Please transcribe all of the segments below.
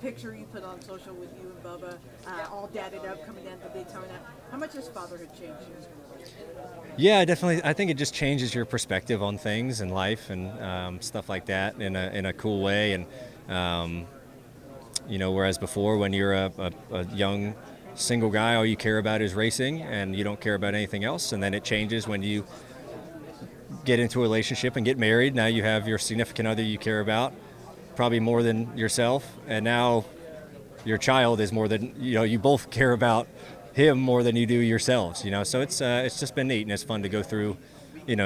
picture you put on social with you and Bubba, all dadded up, coming down to Daytona. How much has fatherhood changed you? Yeah, definitely. I think it just changes your perspective on things and life and stuff like that in a cool way. And whereas before, when you're a young single guy, all you care about is racing and you don't care about anything else. And then it changes when you get into a relationship and get married. Now you have your significant other you care about, probably more than yourself. And now your child is more than, you both care about him more than you do yourselves, So it's just been neat, and it's fun to go through,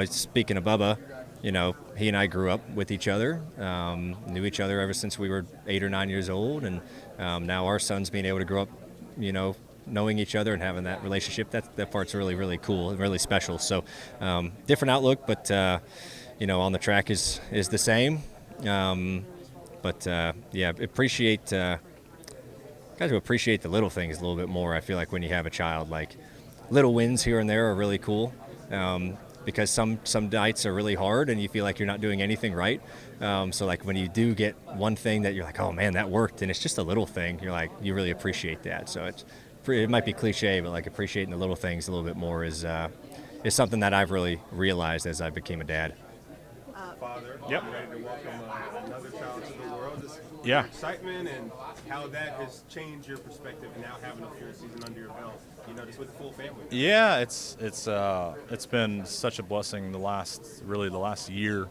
speaking of Bubba, he and I grew up with each other, knew each other ever since we were 8 or 9 years old. And now our son's being able to grow up, knowing each other and having that relationship. That part's really, really cool and really special. So different outlook, but, on the track is the same. Appreciate got to appreciate the little things a little bit more. I feel like when you have a child, like little wins here and there are really cool, because some nights are really hard and you feel like you're not doing anything right. So like when you do get one thing that you're like, oh man, that worked, and it's just a little thing, you're like, you really appreciate that. So it might be cliche, but like appreciating the little things a little bit more is something that I've really realized as I became a dad. Father, Yep. ready to welcome another child to the world. Just Yeah. excitement and how that has changed your perspective, and now having a full season under your belt. Just with the full family. Yeah, it's been such a blessing the last year,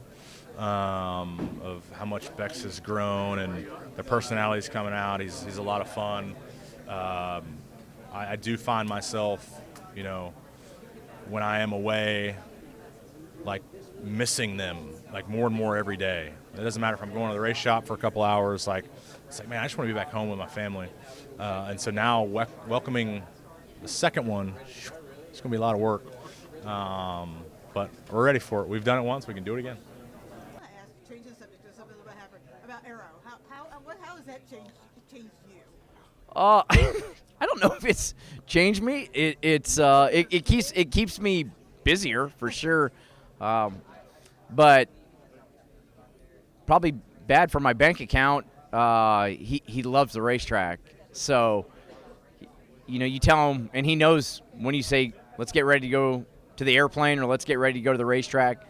of how much Bex has grown and the personality's coming out. He's a lot of fun. I do find myself, when I am away, like missing them like more and more every day. It doesn't matter if I'm going to the race shop for a couple hours. It's like, man, I just want to be back home with my family. And so now welcoming the second one, it's going to be a lot of work. But we're ready for it. We've done it once. We can do it again. I want to ask, change the subject to something about Arrow. How has that changed you? I don't know if it's changed me. It keeps me busier for sure, but probably bad for my bank account. He loves the racetrack, so you tell him, and he knows when you say, let's get ready to go to the airplane or let's get ready to go to the racetrack.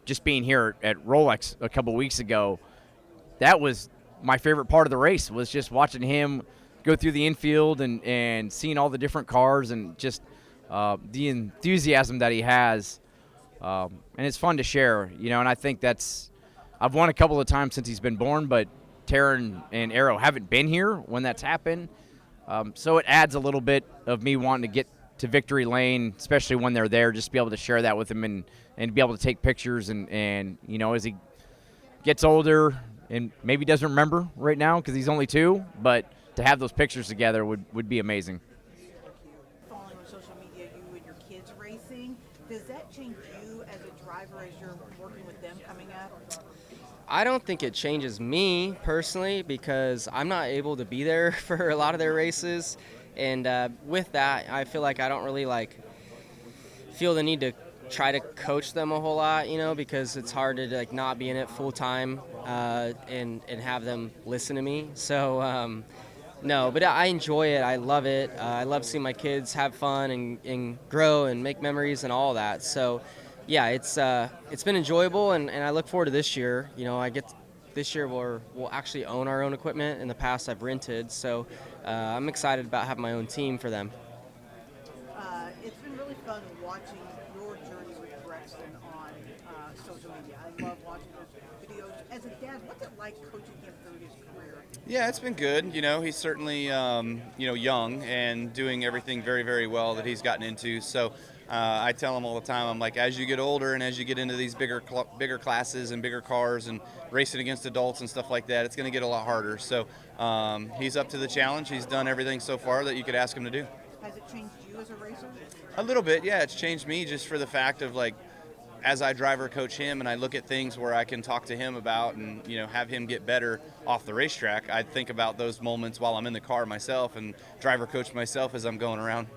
Just being here at Rolex a couple weeks ago, that was my favorite part of the race, was just watching him go through the infield and seeing all the different cars and just the enthusiasm that he has. And it's fun to share, and I think I've won a couple of times since he's been born, but Taryn and Arrow haven't been here when that's happened. So it adds a little bit of me wanting to get to victory lane, especially when they're there, just to be able to share that with him and be able to take pictures. And as he gets older and maybe doesn't remember right now because he's only 2, but to have those pictures together would be amazing. Following on social media, you and your kids racing, does that change you as a driver as you're working with them coming up? I don't think it changes me personally because I'm not able to be there for a lot of their races. And with that, I feel like I don't really feel the need to try to coach them a whole lot, because it's hard to not be in it full time and have them listen to me. So no, but I enjoy it. I love it. I love seeing my kids have fun and grow and make memories and all that. So yeah, it's been enjoyable, and I look forward to this year. This year we'll actually own our own equipment. In the past, I've rented, so I'm excited about having my own team for them. It's been really fun watching your journey with Braxton on social media. I love watching those videos. As a dad, what's it like coaching him through his career? Yeah, it's been good. He's certainly, young and doing everything very, very well that he's gotten into. So I tell him all the time, I'm like, as you get older and as you get into these bigger classes and bigger cars and racing against adults and stuff like that, it's going to get a lot harder. So he's up to the challenge. He's done everything so far that you could ask him to do. Has it changed you as a racer? A little bit, yeah. It's changed me just for the fact of as I driver coach him and I look at things where I can talk to him about and have him get better off the racetrack, I think about those moments while I'm in the car myself and driver coach myself as I'm going around.